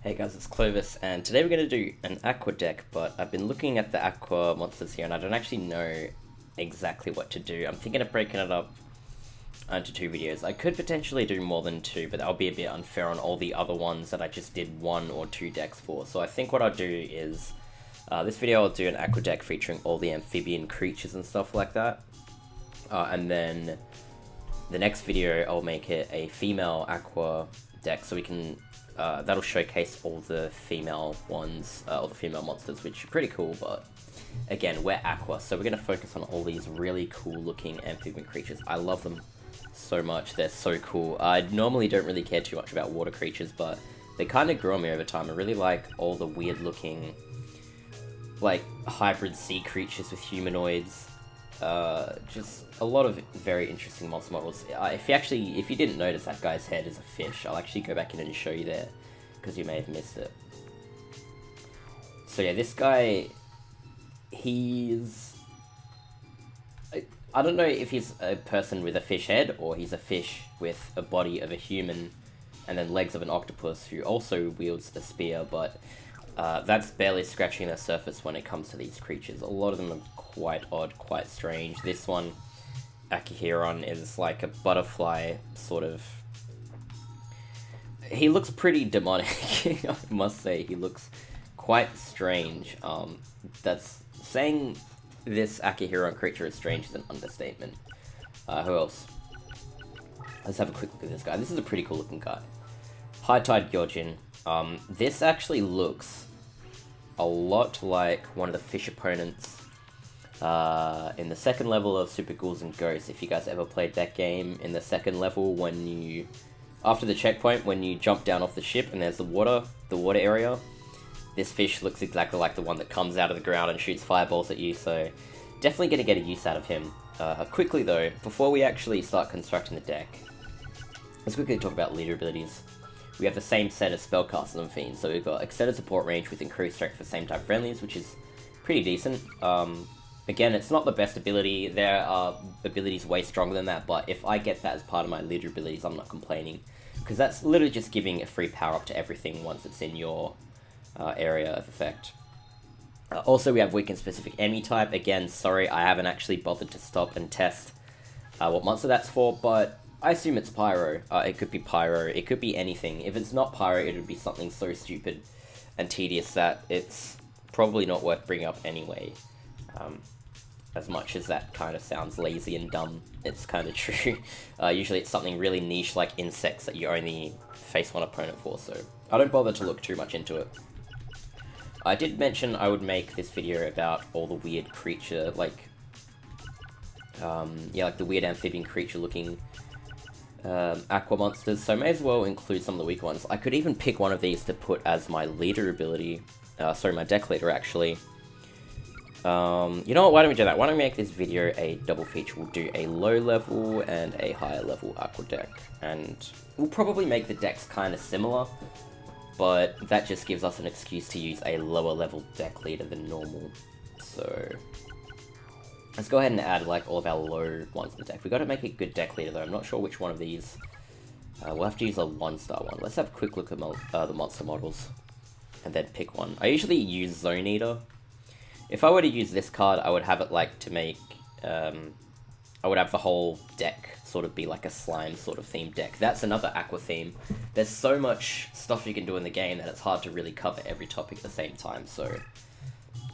Hey guys, it's Clovis, and today we're going to do an aqua deck, but I've been looking at the aqua monsters here and I don't actually know exactly what to do. I'm thinking of breaking it up into two videos. I could potentially do more than two, but that'll be a bit unfair on all the other ones that I just did one or two decks for. So I think what I'll do is, this video I'll do an aqua deck featuring all the amphibian creatures and stuff like that. And then the next video I'll make it a female aqua deck so we can that'll showcase all the female ones, all the female monsters, which are pretty cool, but again, we're aqua, so we're going to focus on all these really cool looking amphibian creatures. I love them so much, they're so cool. I normally don't really care too much about water creatures, but they kind of grew on me over time. I really like all the weird looking, like, hybrid sea creatures with humanoids. Just a lot of very interesting monster models. If you didn't notice, that guy's head is a fish. I'll actually go back in and show you there, because you may have missed it. So yeah, this guy, I don't know if he's a person with a fish head, or he's a fish with a body of a human, and then legs of an octopus who also wields a spear, but that's barely scratching the surface when it comes to these creatures. A lot of them are quite odd, quite strange. This one, Akihiron, is like a butterfly, sort of. He looks pretty demonic, I must say. He looks quite strange. That's saying this Akihiron creature is strange is an understatement. Who else? Let's have a quick look at this guy. This is a pretty cool looking guy. High Tide Gyojin. This actually looks a lot like one of the fish opponents in the second level of Super Ghouls and Ghosts. If you guys ever played that game, in the second level, when you, after the checkpoint, when you jump down off the ship and there's the water area, this fish looks exactly like the one that comes out of the ground and shoots fireballs at you, so definitely going to get a use out of him. Quickly though, before we actually start constructing the deck, let's quickly talk about leader abilities. We have the same set of spellcasters and fiends, so we've got extended support range with increased strength for same type friendlies, which is pretty decent. Again, it's not the best ability. There are abilities way stronger than that, but if I get that as part of my leader abilities, I'm not complaining, because that's literally just giving a free power up to everything once it's in your area of effect. Also, we have weakened specific enemy type. Again, sorry, I haven't actually bothered to stop and test what monster that's for, but I assume it's Pyro. It could be Pyro, it could be anything. If it's not Pyro, it would be something so stupid and tedious that it's probably not worth bringing up anyway. As much as that kind of sounds lazy and dumb, it's kind of true. Usually it's something really niche like insects that you only face one opponent for, so I don't bother to look too much into it. I did mention I would make this video about all the weird creature, like the weird amphibian creature looking aqua monsters, so I may as well include some of the weak ones. I could even pick one of these to put as my leader ability, my deck leader actually. You know what, why don't we do that? Why don't we make this video a double feature? We'll do a low level and a higher level aqua deck, and we'll probably make the decks kind of similar, but that just gives us an excuse to use a lower level deck leader than normal. So let's go ahead and add like all of our low ones to the deck. We've got to make a good deck leader though. I'm not sure which one of these. We'll have to use a 1-star one. Let's have a quick look at the monster models and then pick one. I usually use Zone Eater. If I were to use this card, I would have it like to make, I would have the whole deck sort of be like a slime sort of themed deck. That's another aqua theme. There's so much stuff you can do in the game that it's hard to really cover every topic at the same time, so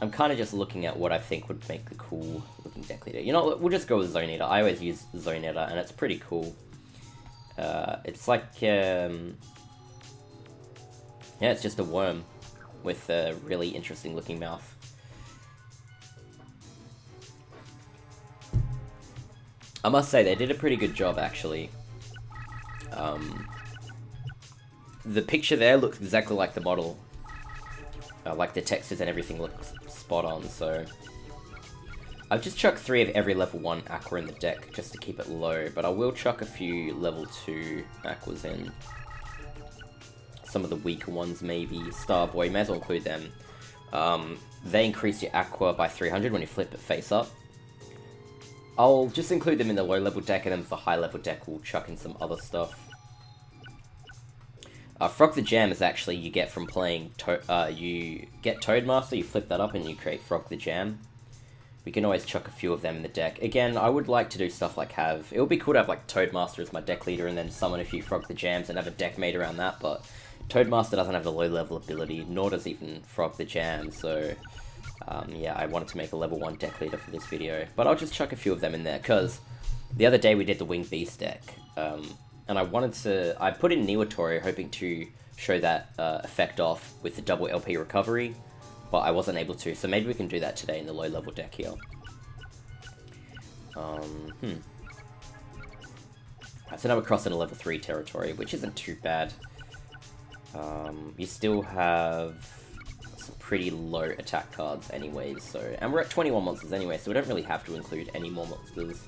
I'm kind of just looking at what I think would make the cool looking deck leader. You know, we'll just go with Zone Eater. I always use Zone Eater, and it's pretty cool. It's like, yeah, it's just a worm with a really interesting looking mouth. I must say, they did a pretty good job, actually. The picture there looks exactly like the model. Like the textures and everything looks spot on, so I've just chucked 3 of every level 1 aqua in the deck just to keep it low, but I will chuck a few level 2 aquas in. Some of the weaker ones maybe. Starboy, may as well include them. They increase your aqua by 300 when you flip it face up. I'll just include them in the low level deck, and then for the high level deck we'll chuck in some other stuff. Frog the Jam is actually you get from playing, you get Toadmaster, you flip that up and you create Frog the Jam. We can always chuck a few of them in the deck. Again, I would like to do stuff like have... It would be cool to have like Toadmaster as my deck leader and then summon a few Frog the Jams and have a deck made around that, but Toadmaster doesn't have the low level ability, nor does even Frog the Jam, so... yeah, I wanted to make a level 1 deck leader for this video, but I'll just chuck a few of them in there, because the other day we did the Winged Beast deck, and I put in Niwatorio hoping to show that effect off with the double LP recovery, but I wasn't able to, so maybe we can do that today in the low level deck here. Right, so now we're crossing a level 3 territory, which isn't too bad. You still have some pretty low attack cards anyways, so... And we're at 21 monsters anyway, so we don't really have to include any more monsters.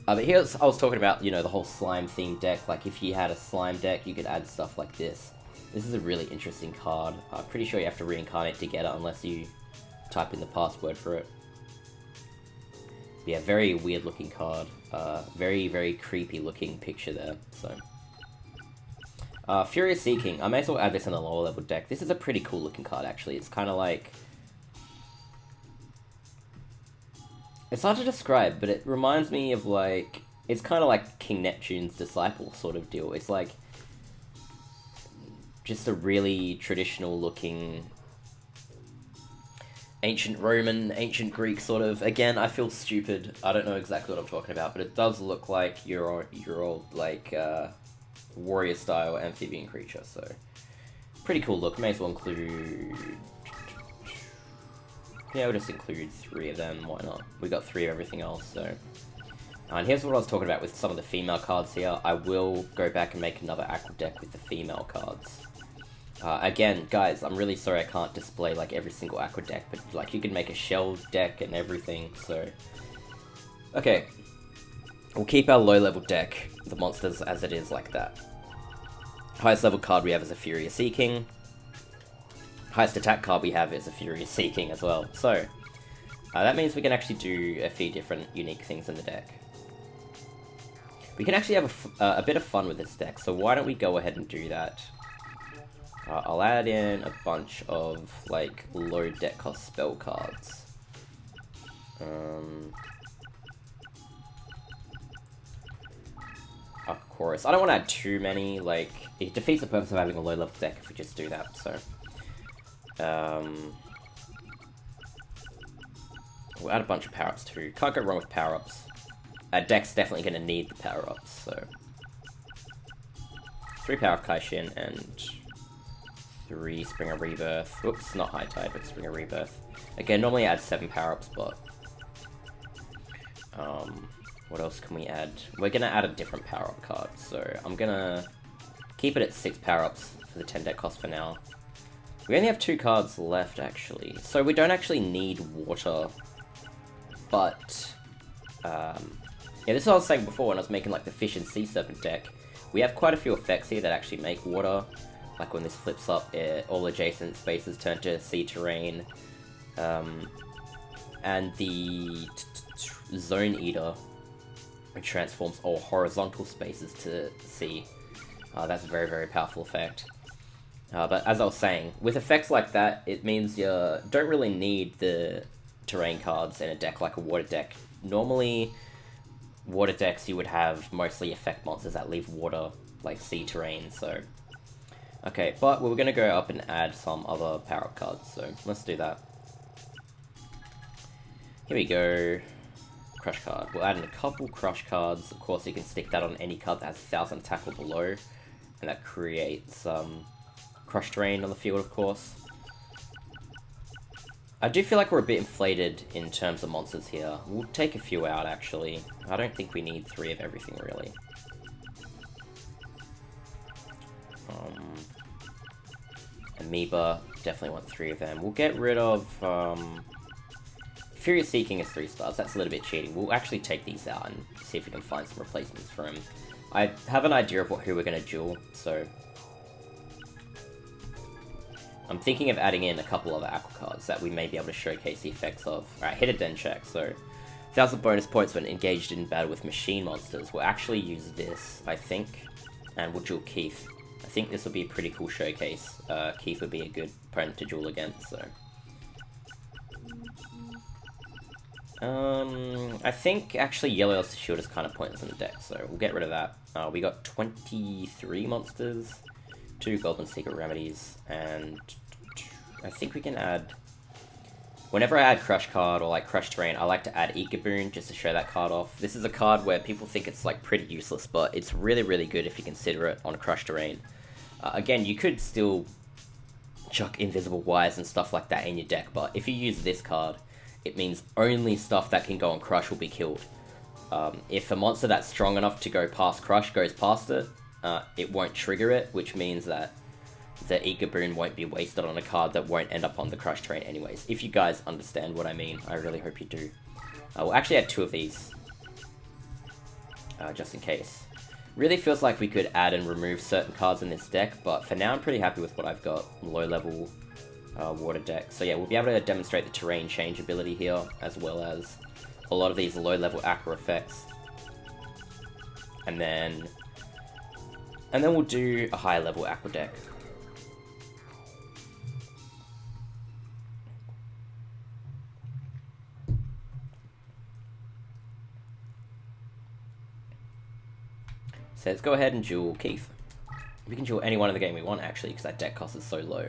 But here's, I was talking about, you know, the whole slime-themed deck. Like, if you had a slime deck, you could add stuff like this. This is a really interesting card. I'm pretty sure you have to reincarnate to get it, unless you type in the password for it. Yeah, very weird-looking card. Very, very creepy-looking picture there, so... Furious Seeking. I may as well add this in a lower-level deck. This is a pretty cool-looking card, actually. It's kind of like... It's hard to describe, but it reminds me of, like... It's kind of like King Neptune's Disciple sort of deal. It's like... Just a really traditional-looking... Ancient Roman, ancient Greek sort of... Again, I feel stupid. I don't know exactly what I'm talking about, but it does look like your old, like, warrior-style amphibian creature, so... Pretty cool look. May as well include... Yeah, we'll just include 3 of them, why not? We got 3 of everything else, so... And here's what I was talking about with some of the female cards here. I will go back and make another aqua deck with the female cards. Again, guys, I'm really sorry I can't display, like, every single aqua deck, but, like, you can make a shell deck and everything, so... Okay. We'll keep our low-level deck, the monsters as it is like that. Highest level card we have is a Furious Seeking. Highest attack card we have is a Furious Seeking as well, so... that means we can actually do a few different unique things in the deck. We can actually have a bit of fun with this deck, so why don't we go ahead and do that? I'll add in a bunch of, like, low deck cost spell cards. Chorus. I don't want to add too many, like, it defeats the purpose of having a low level deck if we just do that, so... We'll add a bunch of power-ups too. Can't go wrong with power-ups. Our deck's definitely going to need the power-ups, so... 3 Power of Kaishin and 3 Spring of Rebirth. Whoops, not High Tide, but Spring of Rebirth. Again, normally I add 7 power-ups, but... what else can we add? We're going to add a different power-up card, so I'm going to keep it at 6 power-ups for the 10 deck cost for now. We only have 2 cards left, actually. So we don't actually need water, but... yeah, this is what I was saying before when I was making, like, the Fish and Sea Serpent deck. We have quite a few effects here that actually make water. Like when this flips up, all adjacent spaces turn to sea terrain. And the Zone Eater, which transforms all horizontal spaces to sea. That's a very, very powerful effect. But as I was saying, with effects like that, it means you don't really need the terrain cards in a deck like a water deck. Normally, water decks you would have mostly effect monsters that leave water, like sea terrain, so... Okay, but we're going to go up and add some other power-up cards, so let's do that. Here we go. Crush card. We'll add in a couple Crush cards. Of course, you can stick that on any card that has 1000 attack or below, and that creates Crush terrain on the field, of course. I do feel like we're a bit inflated in terms of monsters here. We'll take a few out, actually. I don't think we need 3 of everything, really. Amoeba, definitely want 3 of them. We'll get rid of... Furious Seeking is 3 stars, that's a little bit cheating. We'll actually take these out and see if we can find some replacements for him. I have an idea of who we're going to duel, so... I'm thinking of adding in a couple other aqua cards that we may be able to showcase the effects of. Alright, hit a Den check, so... 1000 bonus points when engaged in battle with machine monsters. We'll actually use this, I think. and we'll duel Keith. I think this will be a pretty cool showcase. Keith would be a good opponent to duel against, so... I think actually Yellow Elster Shield is kind of pointless in the deck, so we'll get rid of that. We got 23 monsters, 2 Goblin Secret Remedies, and I think we can add... Whenever I add Crush card or like Crush Terrain, I like to add Ikaboon just to show that card off. This is a card where people think it's like pretty useless, but it's really, really good if you consider it on Crush Terrain. Again, you could still chuck Invisible Wires and stuff like that in your deck, but if you use this card, it means only stuff that can go on Crush will be killed. If a monster that's strong enough to go past Crush goes past it, it won't trigger it, which means that the Ikaboon won't be wasted on a card that won't end up on the Crush Terrain anyways. If you guys understand what I mean, I really hope you do. We'll actually add 2 of these, just in case. Really feels like we could add and remove certain cards in this deck, but for now I'm pretty happy with what I've got. Low level water deck. So yeah, we'll be able to demonstrate the terrain change ability here, as well as a lot of these low level aqua effects. And then we'll do a high level aqua deck. So let's go ahead and duel Keith. We can duel anyone in the game we want, actually, because that deck cost is so low.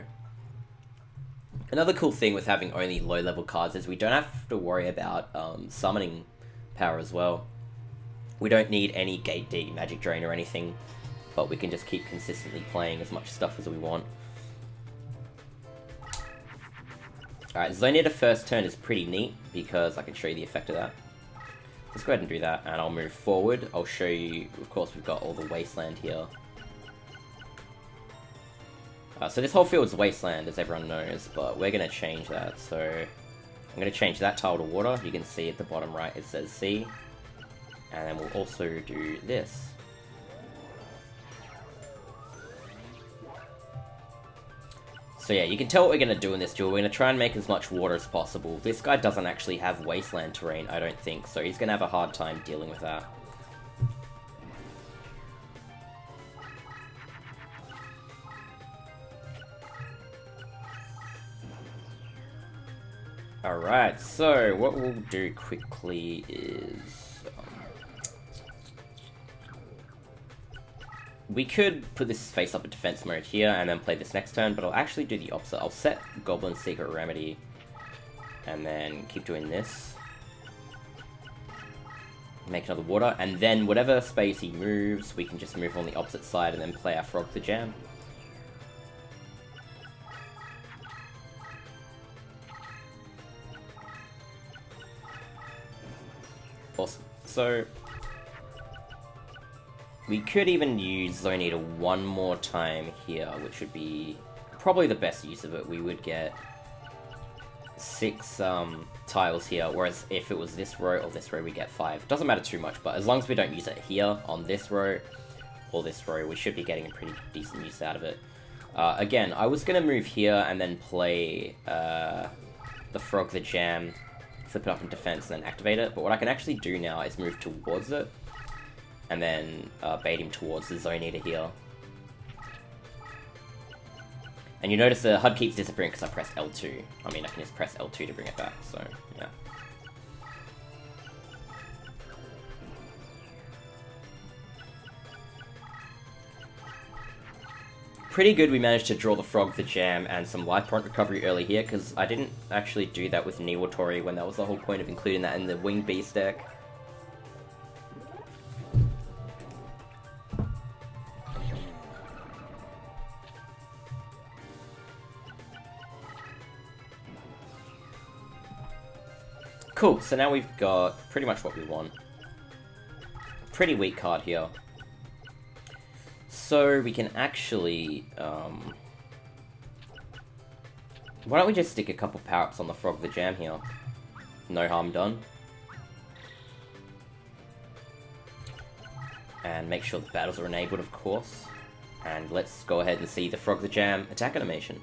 Another cool thing with having only low-level cards is we don't have to worry about summoning power as well. We don't need any Gate D, Magic Drain, or anything, but we can just keep consistently playing as much stuff as we want. Alright, Zonator first turn is pretty neat, because I can show you the effect of that. Let's go ahead and do that, and I'll move forward. I'll show you, of course, we've got all the Wasteland here. So this whole field's Wasteland, as everyone knows, but we're going to change that. So I'm going to change that tile to water. You can see at the bottom right it says sea. And then we'll also do this. So yeah, you can tell what we're going to do in this duel. We're going to try and make as much water as possible. This guy doesn't actually have Wasteland terrain, I don't think, so he's going to have a hard time dealing with that. Alright, so what we'll do quickly is... we could put this face up in defense mode here and then play this next turn, but I'll actually do the opposite. I'll set Goblin Secret Remedy and then keep doing this. Make another water, and then whatever space he moves, we can just move on the opposite side and then play our Frog the Jam. Awesome. So we could even use Zonator one more time here, which would be probably the best use of it. We would get 6 tiles here, whereas if it was this row or this row, we get 5. Doesn't matter too much, but as long as we don't use it here on this row or this row, we should be getting a pretty decent use out of it. Again, I was going to move here and then play the Frog the Jam, flip it up in defense, and then activate it. But what I can actually do now is move towards it, and then bait him towards the Zonator here. And you notice the HUD keeps disappearing because I pressed L2. I mean, I can just press L2 to bring it back, so, yeah. Pretty good we managed to draw the Frog the Jam and some life point recovery early here, because I didn't actually do that with Niwatori when that was the whole point of including that in the Winged Beast deck. Cool, so now we've got pretty much what we want. Pretty weak card here. So we can actually, why don't we just stick a couple power-ups on the Frog the Jam here? No harm done. And make sure the battles are enabled, of course. And let's go ahead and see the Frog the Jam attack animation.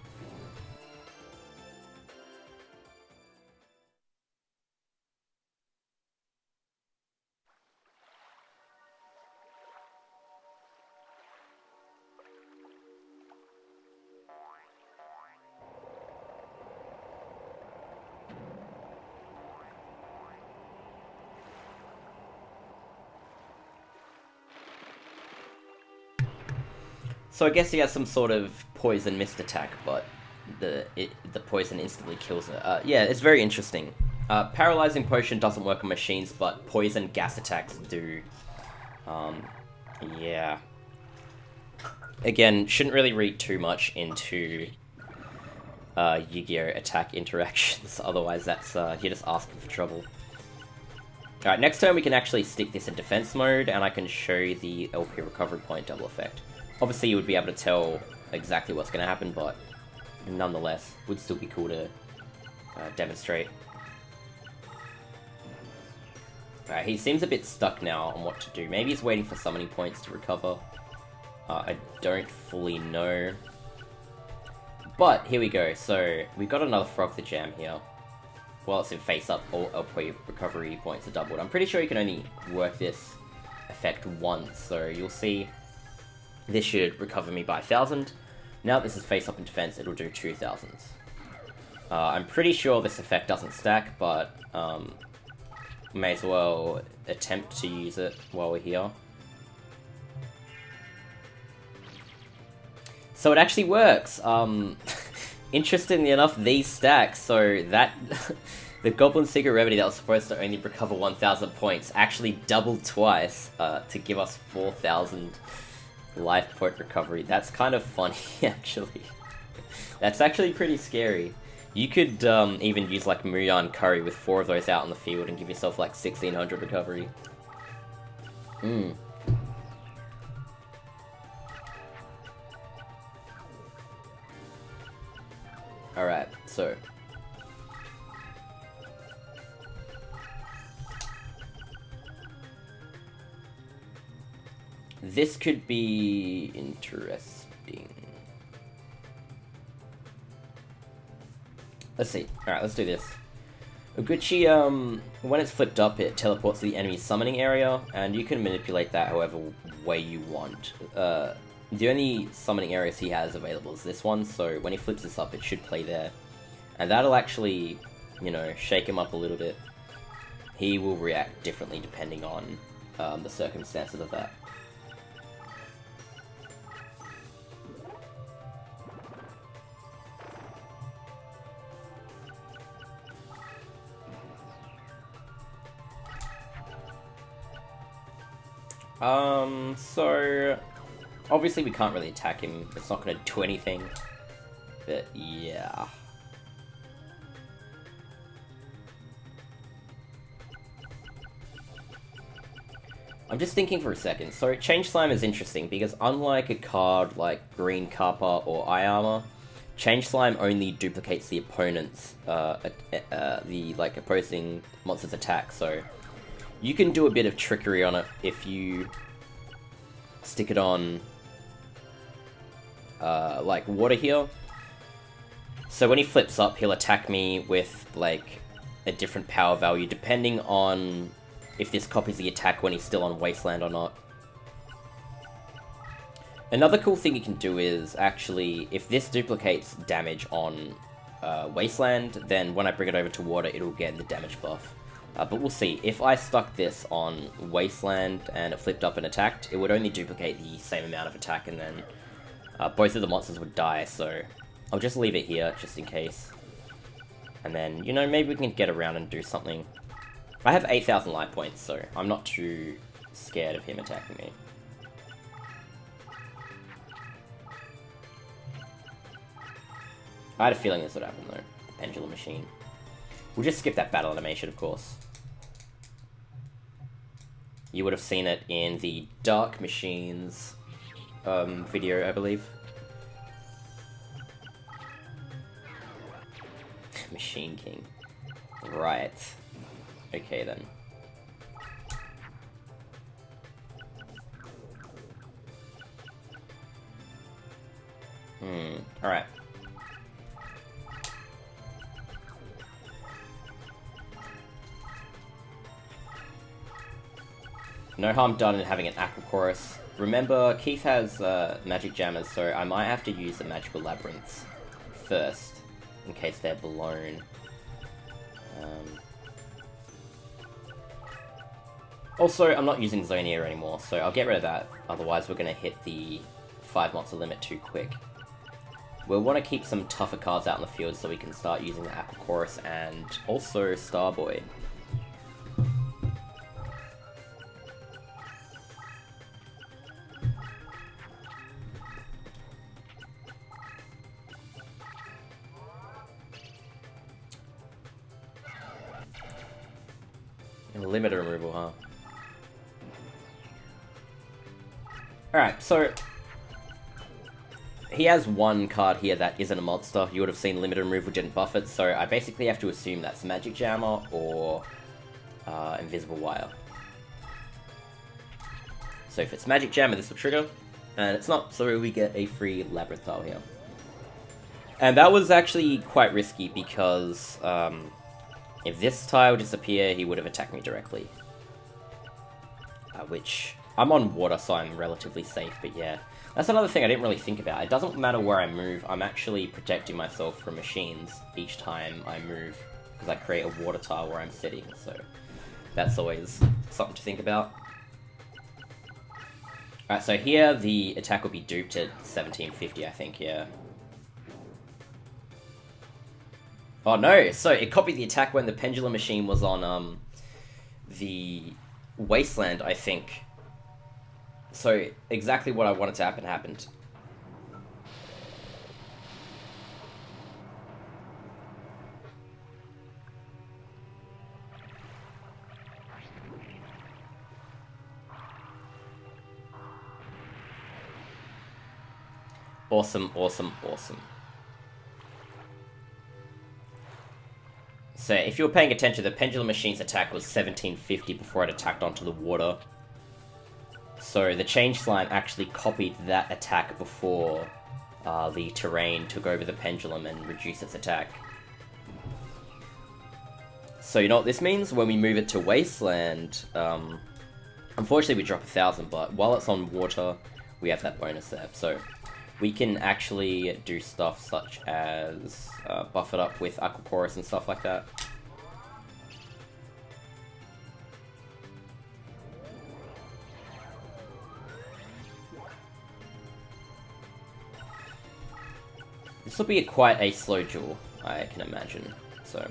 So I guess he has some sort of poison mist attack, but the poison instantly kills it. Yeah, it's very interesting. Paralyzing potion doesn't work on machines, but poison gas attacks do. Yeah. Again, shouldn't really read too much into Yu-Gi-Oh! Attack interactions, otherwise that's you're just asking for trouble. Alright, next turn we can actually stick this in defense mode, and I can show the LP recovery point double effect. Obviously you would be able to tell exactly what's going to happen, but nonetheless, would still be cool to demonstrate. Alright, he seems a bit stuck now on what to do. Maybe he's waiting for summoning points to recover. I don't fully know. But, here we go. So, we got another Frog the Jam here. While it's in face up, all LP recovery points are doubled. I'm pretty sure you can only work this effect once, so you'll see this should recover me by 1,000. Now that this is face up in defense, it'll do 2,000. I'm pretty sure this effect doesn't stack, but may as well attempt to use it while we're here. So it actually works. Interestingly enough, these stacks, so that the Goblin Secret Remedy that was supposed to only recover 1,000 points actually doubled twice to give us 4,000 life point recovery. That's kind of funny, actually. That's actually pretty scary. You could even use like Muyan Curry with 4 of those out on the field and give yourself like 1,600 recovery. Alright, so this could be interesting. Let's see. Alright, let's do this. Uguchi, when it's flipped up, it teleports to the enemy's summoning area, and you can manipulate that however way you want. The only summoning areas he has available is this one, so when he flips this up, it should play there. And that'll actually, you know, shake him up a little bit. He will react differently depending on the circumstances of that. So obviously we can't really attack him, it's not going to do anything, but yeah. I'm just thinking for a second. So Change Slime is interesting because unlike a card like Green Kappa or Eye Armor, Change Slime only duplicates the opponent's, the like opposing monster's attack, so you can do a bit of trickery on it if you stick it on like water here. So when he flips up, he'll attack me with like a different power value depending on if this copies the attack when he's still on Wasteland or not. Another cool thing you can do is actually, if this duplicates damage on Wasteland, then when I bring it over to water, it'll get the damage buff. But we'll see. If I stuck this on Wasteland and it flipped up and attacked, it would only duplicate the same amount of attack, and then both of the monsters would die, so I'll just leave it here, just in case. And then, you know, maybe we can get around and do something. I have 8,000 life points, so I'm not too scared of him attacking me. I had a feeling this would happen, though. The Pendulum Machine. We'll just skip that battle animation, of course. You would have seen it in the Dark Machines video, I believe. Machine King. Right. Okay, then. Alright. No harm done in having an Aqua Chorus. Remember, Keith has magic jammers, so I might have to use the magical labyrinths first, in case they're blown. Also, I'm not using Zonia anymore, so I'll get rid of that. Otherwise, we're going to hit the 5 monster limit too quick. We'll want to keep some tougher cards out in the field so we can start using the Aqua and also Starboy. Limiter removal, huh? Alright, so he has one card here that isn't a monster. You would have seen limiter removal didn't buff it, so I basically have to assume that's Magic Jammer or Invisible Wire. So if it's Magic Jammer, this will trigger, and it's not, so we get a free Labyrinth Tile here. And that was actually quite risky because if this tile disappeared, he would have attacked me directly. Which, I'm on water, so I'm relatively safe, but yeah. That's another thing I didn't really think about. It doesn't matter where I move, I'm actually protecting myself from machines each time I move, because I create a water tile where I'm sitting, so that's always something to think about. Alright, so here the attack will be duped at 1750, I think, yeah. Oh no, so it copied the attack when the Pendulum Machine was on the Wasteland, I think. So exactly what I wanted to happen happened. Awesome, awesome, awesome. So if you were paying attention, the Pendulum Machine's attack was 1750 before it attacked onto the water. So the Change Slime actually copied that attack before the terrain took over the Pendulum and reduced its attack. So you know what this means? When we move it to Wasteland, unfortunately we drop 1,000, but while it's on water, we have that bonus there. So we can actually do stuff such as buff it up with Aqua and stuff like that. This will be quite a slow duel, I can imagine, so...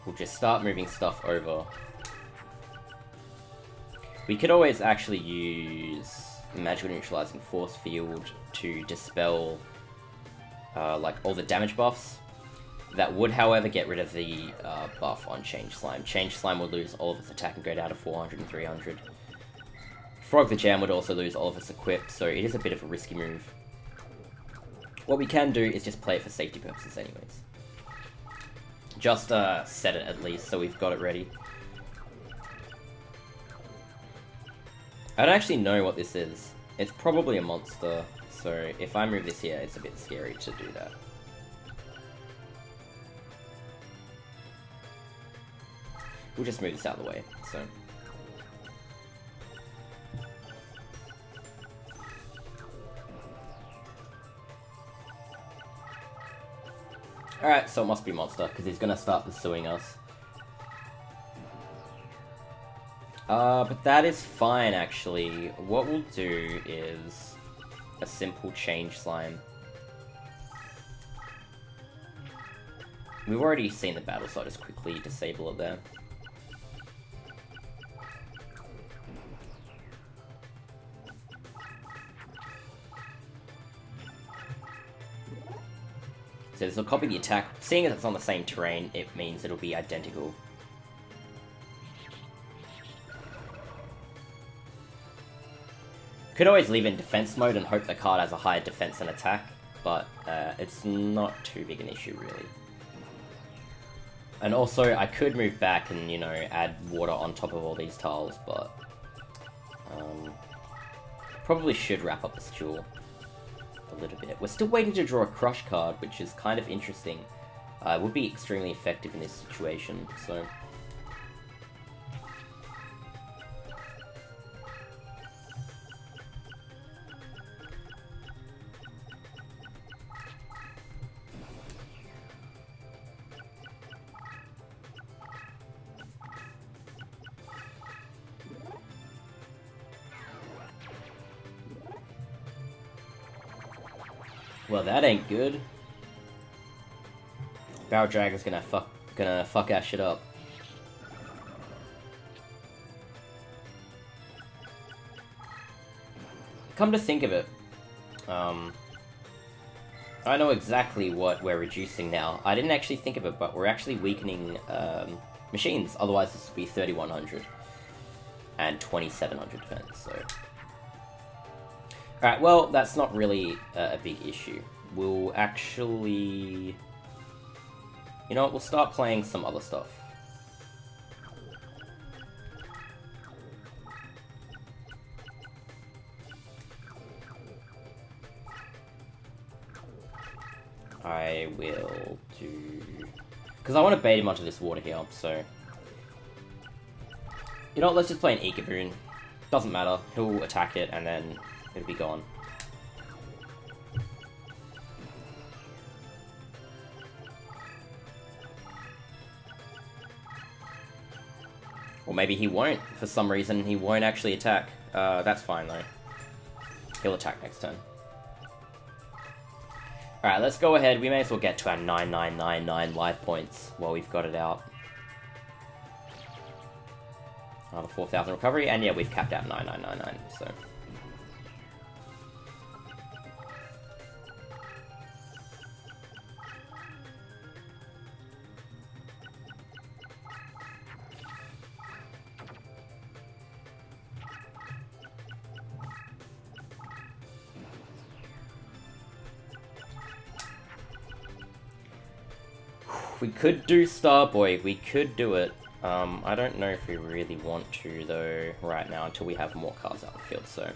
We'll just start moving stuff over. We could always actually use Magical Neutralizing Force Field to dispel like all the damage buffs. That would, however, get rid of the buff on Change Slime. Change Slime would lose all of its attack and go down to 400 and 300. Frog the Jam would also lose all of its equip, so it is a bit of a risky move. What we can do is just play it for safety purposes anyways. Just set it at least, so we've got it ready. I don't actually know what this is. It's probably a monster, so if I move this here, it's a bit scary to do that. We'll just move this out of the way, so... Alright, so it must be monster, because he's gonna start pursuing us. But that is fine, actually. What we'll do is a simple Change Slime. We've already seen the battle, so I'll just quickly disable it there. So this will copy the attack. Seeing as it's on the same terrain, it means it'll be identical. Could always leave it in defense mode and hope the card has a higher defense and attack, but it's not too big an issue, really. And also, I could move back and, you know, add water on top of all these tiles, but... probably should wrap up this duel a little bit. We're still waiting to draw a Crush card, which is kind of interesting. It would be extremely effective in this situation, so... Well, that ain't good. Barrel Dragon's gonna fuck our shit up. Come to think of it, I know exactly what we're reducing now. I didn't actually think of it, but we're actually weakening machines. Otherwise, this would be 3100 and 2700 defense. So, all right. Well, that's not really a big issue. We'll actually, you know what? We'll start playing some other stuff. I will do... Because I want to bait him onto this water here, so... You know what, let's just play an Ecoboon. Doesn't matter, he'll attack it and then it'll be gone. Or maybe he won't, for some reason, he won't actually attack. That's fine though. He'll attack next turn. Alright, let's go ahead. We may as well get to our 9999 life points while we've got it out. Another 4,000 recovery, and yeah, we've capped out 9999, so... We could do Starboy, we could do it. I don't know if we really want to, though, right now, until we have more cards out in the field, so...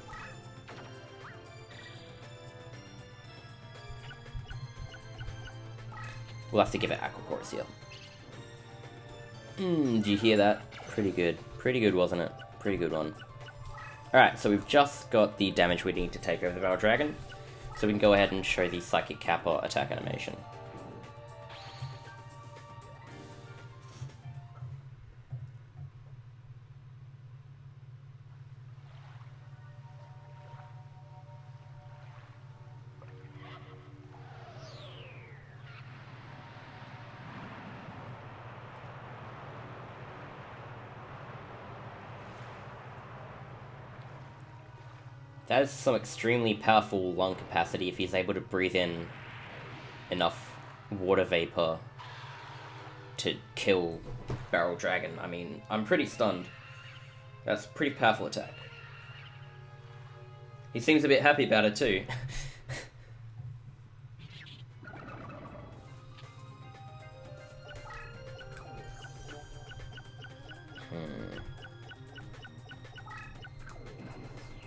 We'll have to give it Aqua Chorus here. Did you hear that? Pretty good. Pretty good, wasn't it? Pretty good one. Alright, so we've just got the damage we need to take over the Barrel Dragon, so we can go ahead and show the Psychic Kappa attack animation. That is some extremely powerful lung capacity if he's able to breathe in enough water vapor to kill Barrel Dragon. I mean, I'm pretty stunned. That's a pretty powerful attack. He seems a bit happy about it too.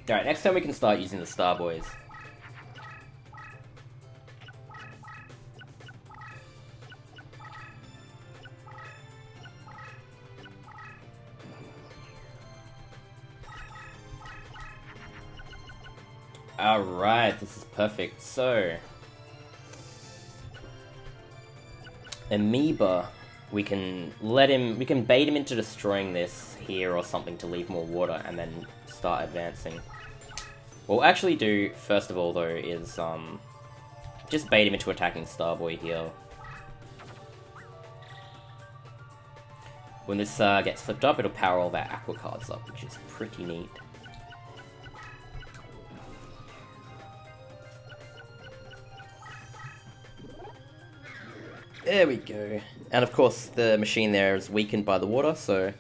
Alright, next time we can start using the Starboys. Alright, this is perfect. So, Amoeba, we can bait him into destroying this here or something to leave more water and then start advancing. What we'll actually do, first of all, though, is just bait him into attacking Starboy here. When this gets flipped up, it'll power all their Aqua cards up, which is pretty neat. There we go. And of course, the machine there is weakened by the water, so...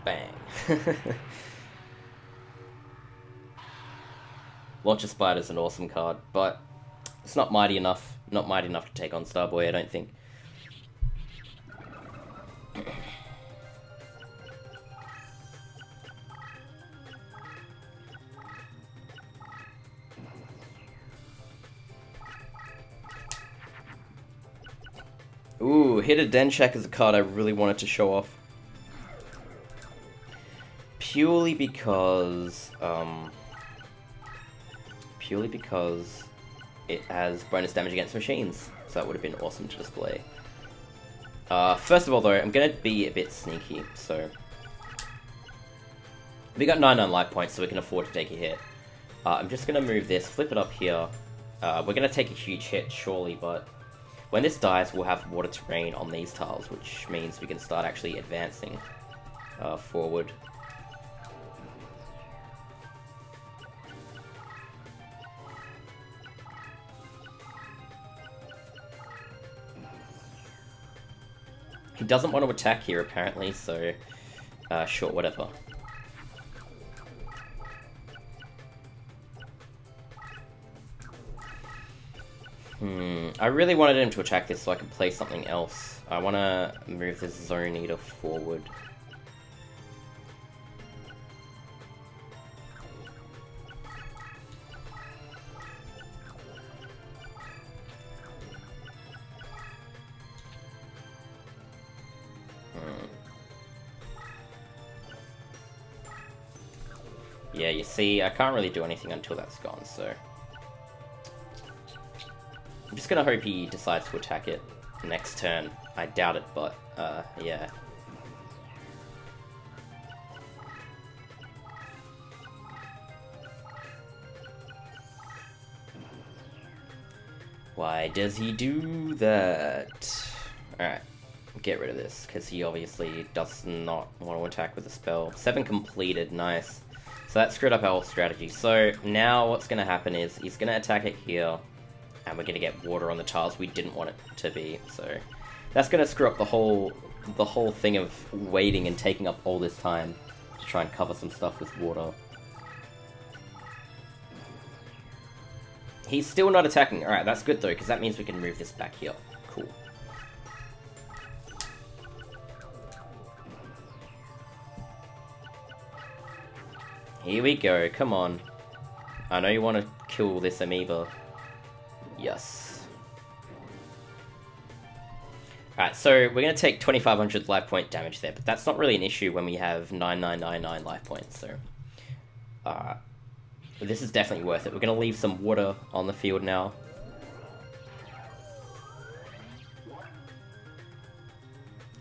Bang. Launcher Spider's an awesome card, but it's not mighty enough. Not mighty enough to take on Starboy, I don't think. Ooh, Hit a Den Check is a card I really wanted to show off. Purely because it has bonus damage against machines, so that would have been awesome to display. First of all, though, I'm gonna be a bit sneaky, so we got 99 life points, so we can afford to take a hit. I'm just gonna move this, flip it up here. We're gonna take a huge hit, surely, but when this dies, we'll have water terrain on these tiles, which means we can start actually advancing forward. He doesn't want to attack here, apparently, so sure, whatever. I really wanted him to attack this so I could play something else. I want to move this Zone Eater forward. Yeah, you see, I can't really do anything until that's gone, so I'm just gonna hope he decides to attack it next turn. I doubt it, but, yeah. Why does he do that? Alright, get rid of this, because he obviously does not want to attack with a spell. 7 completed, nice. So that screwed up our strategy. So now what's going to happen is he's going to attack it here, and we're going to get water on the tiles we didn't want it to be. So that's going to screw up the whole thing of waiting and taking up all this time to try and cover some stuff with water. He's still not attacking. Alright, that's good though, because that means we can move this back here. Cool. Here we go, come on. I know you want to kill this amoeba. Yes. Alright, so we're going to take 2500 life point damage there, but that's not really an issue when we have 9999 life points, so this is definitely worth it. We're going to leave some water on the field now.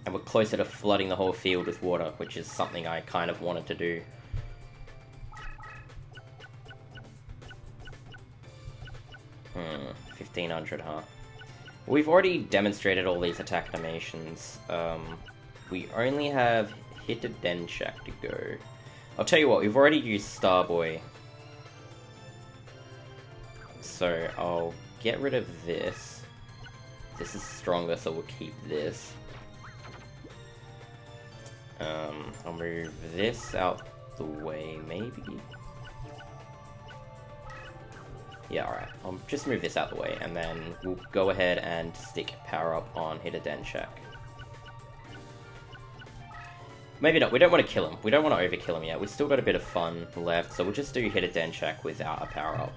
And we're closer to flooding the whole field with water, which is something I kind of wanted to do. Hmm, 1500, huh? We've already demonstrated all these attack animations. We only have Hit a Den Check to go. I'll tell you what, we've already used Starboy. So I'll get rid of this. This is stronger, so we'll keep this. I'll move this out the way, maybe? Yeah, alright. I'll just move this out the way, and then we'll go ahead and stick power up on Hit a Den Check. Maybe not, we don't want to kill him. We don't want to overkill him yet. We've still got a bit of fun left, so we'll just do Hit a Den Check without a power up.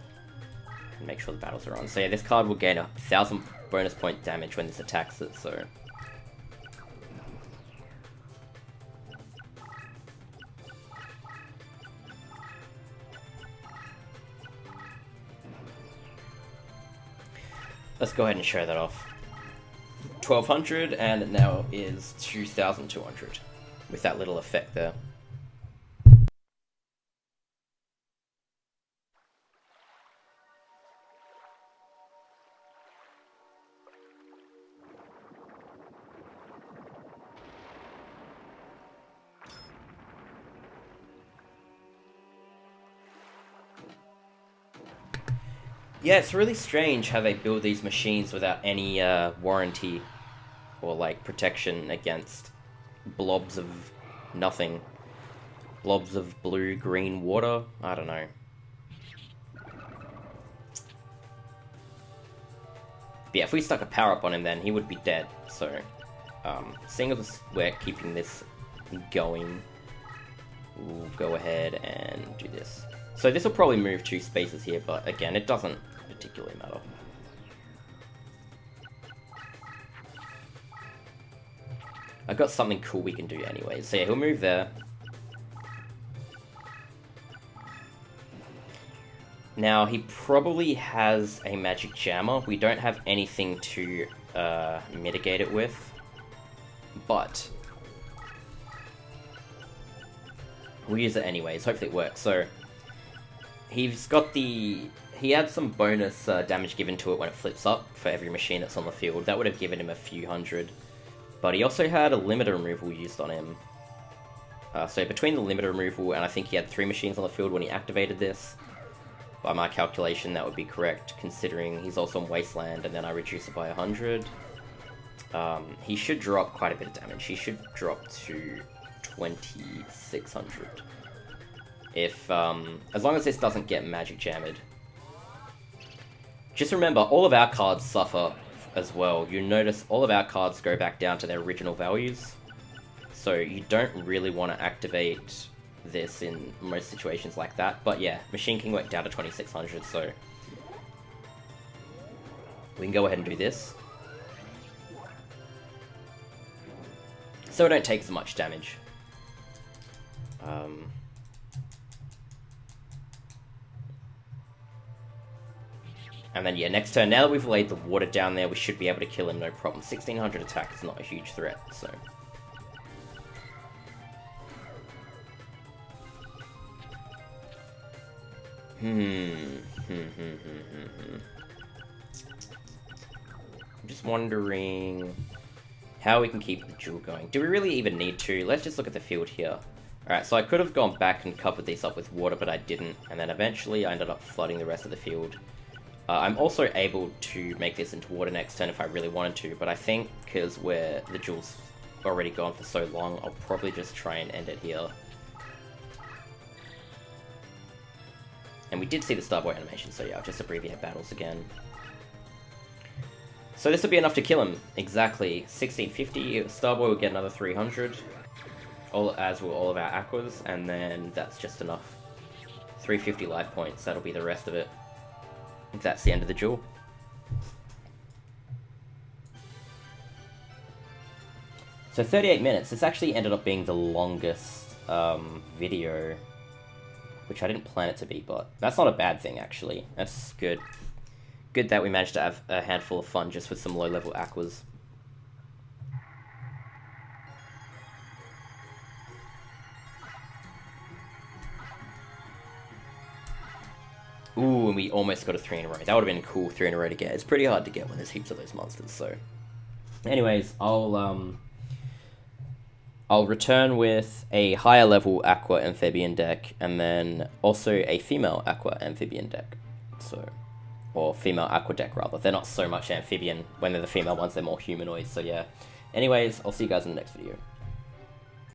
And make sure the battles are on. So yeah, this card will gain 1000 bonus point damage when this attacks it, so... Let's go ahead and show that off. 1200, and it now is 2200 with that little effect there. Yeah, it's really strange how they build these machines without any warranty or like protection against blobs of nothing. Blobs of blue-green water? I don't know. But yeah, if we stuck a power-up on him then, he would be dead. So, seeing as we're keeping this going, we'll go ahead and do this. So this will probably move 2 spaces here, but again, it doesn't particularly matter. I've got something cool we can do anyway. So yeah, he'll move there. Now, he probably has a magic jammer. We don't have anything to mitigate it with. But we'll use it anyways. Hopefully it works. So he's got the... He had some bonus damage given to it when it flips up for every machine that's on the field. That would have given him a few hundred. But he also had a limiter removal used on him. So between the limiter removal and I think he had 3 machines on the field when he activated this, by my calculation that would be correct, considering he's also on Wasteland and then I reduce it by 100. He should drop quite a bit of damage. He should drop to 2600. If, as long as this doesn't get magic jammed. Just remember, all of our cards suffer as well. You notice all of our cards go back down to their original values. So you don't really want to activate this in most situations like that. But yeah, Machine King went down to 2600, so we can go ahead and do this. So we don't take as much damage. And then, yeah, next turn, now that we've laid the water down there, we should be able to kill him, no problem. 1600 attack is not a huge threat, so... I'm just wondering how we can keep the duel going. Do we really even need to? Let's just look at the field here. Alright, so I could have gone back and covered these up with water, but I didn't. And then eventually I ended up flooding the rest of the field. I'm also able to make this into water next turn if I really wanted to, but I think because the duel's already gone for so long, I'll probably just try and end it here. And we did see the Starboy animation, so yeah, I'll just abbreviate battles again. So this would be enough to kill him. Exactly. 1650, Starboy will get another 300, as will all of our aquas, and then that's just enough. 350 life points, that'll be the rest of it. That's the end of the duel. So 38 minutes, this actually ended up being the longest video, which I didn't plan it to be, but that's not a bad thing, actually. That's good. Good that we managed to have a handful of fun just with some low-level aquas. Ooh, and we almost got a 3 in a row. That would have been cool, 3 in a row to get. It's pretty hard to get when there's heaps of those monsters, so... Anyways, I'll return with a higher level aqua amphibian deck, and then also a female aqua amphibian deck. So, or female aqua deck rather. They're not so much amphibian. When they're the female ones, they're more humanoid, so yeah. Anyways, I'll see you guys in the next video.